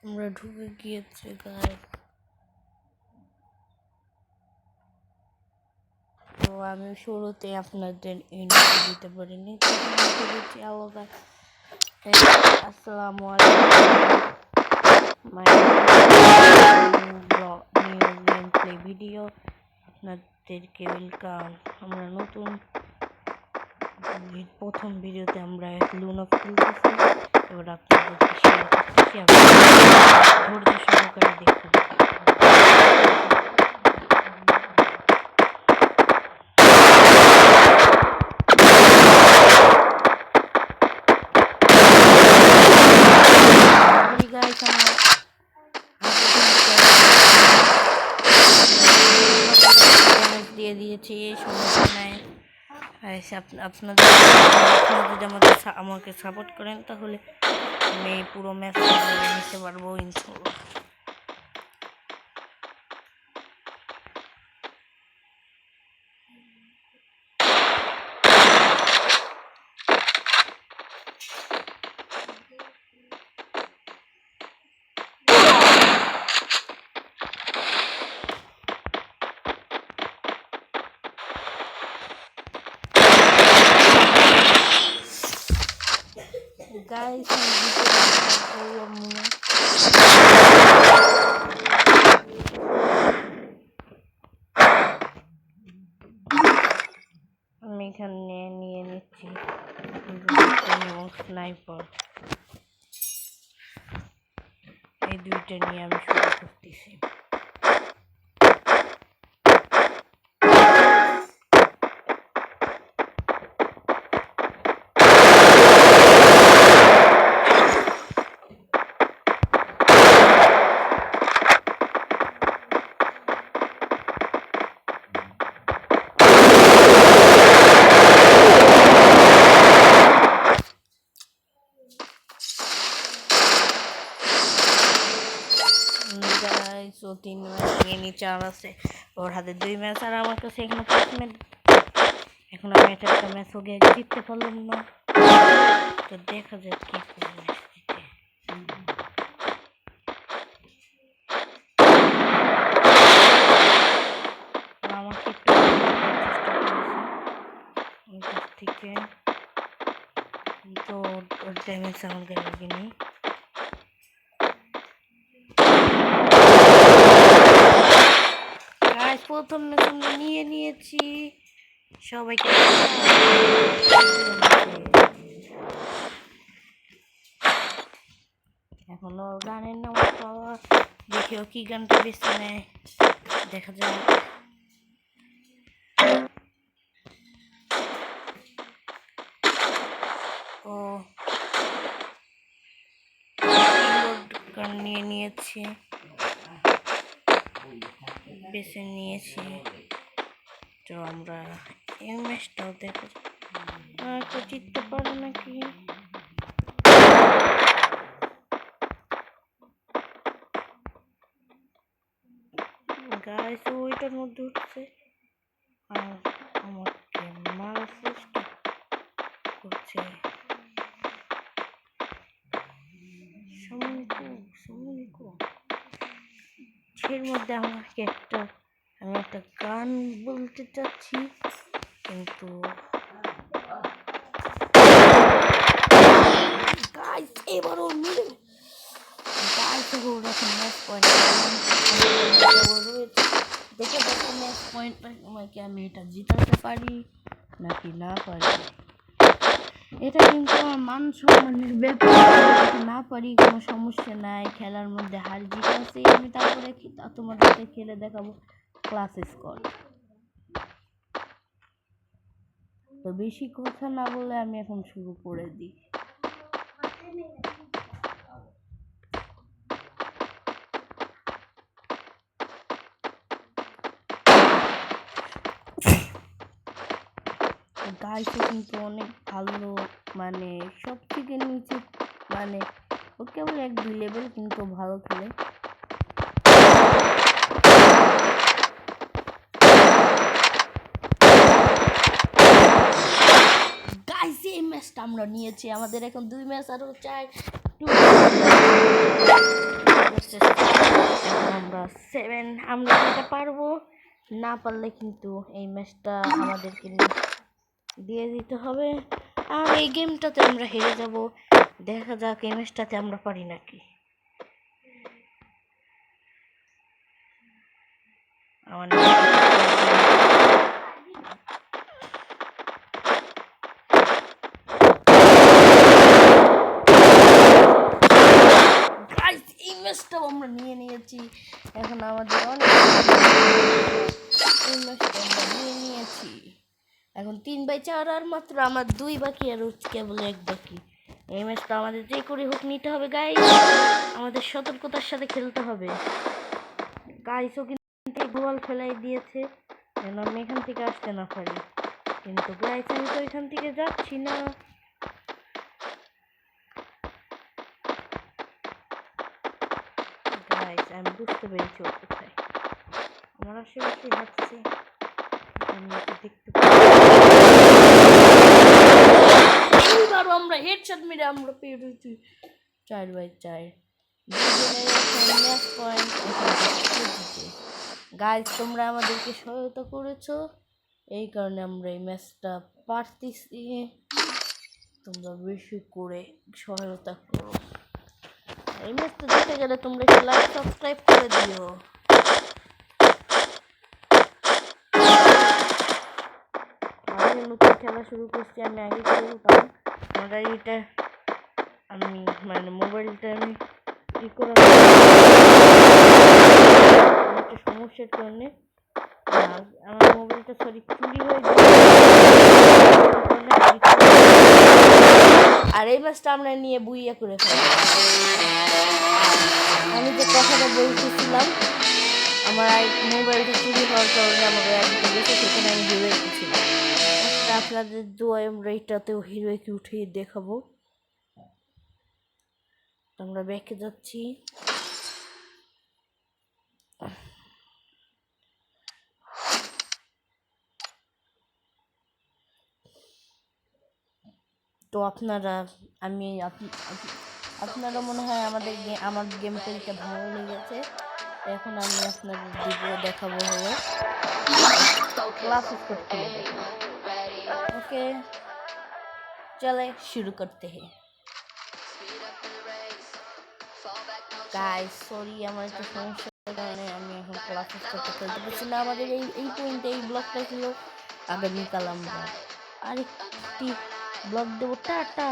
আমরা ঢুকে গিয়েছি গাইস। তো আমি শুরুতে আপনাদের ইন্টারভিউ দিতে পারিনি, আসসালামু আলাইকুম, নিউ গেম প্লে ভিডিও, আপনাদেরকে ওয়েলকাম। আমরা নতুন প্রথম ভিডিওতে আমরা লুনা খেলতেছি, এবার আপনাদেরকে শেয়ার করতেছি, ধৈর্য সহকারে দেখুন। দিয়ে দিয়েছি, সমস্যা নাই। আপনাদের যদি আমাকে সাপোর্ট করেন তাহলে আমি পুরো ম্যাচ নিতে পারবো ইনশাআল্লাহ। Guys, আমি এখানে নিয়ে নিচ্ছি স্নাইপার, এই দুইটা নিয়ে আমি শুরু করতেছি। ও 3 ম্যাচ নিয়ে নিচে আছে, ওর হাতে 2 ম্যাচ আর আমার কাছে এখানে 5 ম্যাচ। এখন আমি একটা ম্যাচ ওকে জিততে পারলাম না, তো দেখা যাক কি করবে। আমাকে একটু চেষ্টা থেকে তো ওর ড্যামেজ আমাকে লাগেনি। প্রথম ম্যাচ আমরা নিয়ে নিয়েছি, সবাইকে এখনো গানের নাম পাওয়া, দেখেও কি গানটা বেছে নেয়, দেখা যায়। ও গান নিয়ে নিয়েছি, বেছে নিয়েছি, তো আমরা এই ম্যাচটাও দেখো কেউ জিততে পারে নাকি। গাইস ওইটার মধ্যে উঠছে আর আমাকে মারার চেষ্টা করছে। এর মধ্যে আমি একটা গান বলতে চাচ্ছি, কিন্তু গাইস এবারও মিলে গাইস ওর এখন ম্যাচ পয়েন্ট দেখে দেখো ম্যাচ পয়েন্ট আমাকে আমি এটা জিতাতে পারি নাকি না পারি। এটা কিন্তু আমার মান সম্মানের ব্যাপার, না পারি কোনো সমস্যা নাই, খেলার মধ্যে হার জিত আছে, আমি তারপরে তোমাদেরকে খেলে দেখাবো ক্লাস স্কোর। তো বেশি কথা না বলে আমি এখন শুরু করে দিই। গাইসও কিন্তু অনেক ভালো, মানে সব থেকে নিচে, মানে ও কেবল 1-2 লেভেল কিন্তু ভালো খেলে। ম্যাচটা আমরা নিয়েছি। আমাদের এখন 2 ম্যাচ আরও চাই। এখন আমরা 7 আমরা এটা পারবো। না পারলে কিন্তু এই ম্যাচটা আমাদেরকে দিয়ে দিতে হবে। আর এই গেমটাতে আমরা হেরে যাব। দেখা যাক এই ম্যাচটাতে আমরা পারি নাকি। আমার এই ম্যাচটাও আমরা নিয়ে নিয়েছি। এখন আমাদের অনেক এই ম্যাচটা আমরা নিয়ে নিয়েছি। এখন 3/4 আর মাত্র আমার 2 বাকি আর কেবল 1 বাকি। এই ম্যাচটা আমাদের যে করে হোক নিতে হবে গাইস। আমাদের সতর্কতার সাথে খেলতে হবে। গাইসও কিন্তু গোল ফেলাই দিয়েছে যেন আমি এখান থেকে আসতে না পারি। কিন্তু গাইস আমি তো এখান থেকে যাচ্ছি না। গাইস আমি বুঝতে পেরেছি ও কোথায়। আমার আশেপাশে যাচ্ছে, আমি দেখতে পাচ্ছি। এইবারও আমরা হেডশট মেরে আমরা পেরেছি 4/4। গাইস তোমরা আমাদেরকে সহায়তা করেছো, এই কারণে আমরা এই ম্যাচটা পারতেছি। তোমরা বেশি করে সহায়তা করো। এই ম্যাচটা জিতে গেলে তোমরা একটু লাইক সাবস্ক্রাইব করে দিও। আমি নতুন খেলা শুরু করছি, আমি আগে খেলতাম। আমার এটা আমি মানে মোবাইলটা আমি ই করে একটা সমস্যার কারণে আমার মোবাইলটা চুরি হয়ে যায়। আর এই ম্যাচটা আমরা নিয়ে বুইয়া করে ফেলি। আমি যে কথাটা বলতেছিলাম, আমার মোবাইলটা চুরি হওয়ার কারণে আমাকে একটা দেখে সেখানে আমি হিরোইকে ছিলাম। আপনাদের দোয়ায় আমরা এইটাতেও হিরোইকে উঠিয়ে দেখাবো। আমরা ব্যাকে যাচ্ছি। তো আপনারা আপনারা মনে হয় আমার গেম প্লেটা ভালো লেগেছে। এখন আমি আপনাদের দেখাবো হলো ক্লাস स्कोर खेलने। ओके चले शुरू करते हैं। गाइस सॉरी আমার একটু সমস্যার কারণে আমি এখন ক্লাস स्कोर খেলতে পারছি না। আমাদের এই পয়েন্টে এই ব্লকটা ছিল আগামীকাল আমরা আরেকটি ব্লক দেবো। টাটা।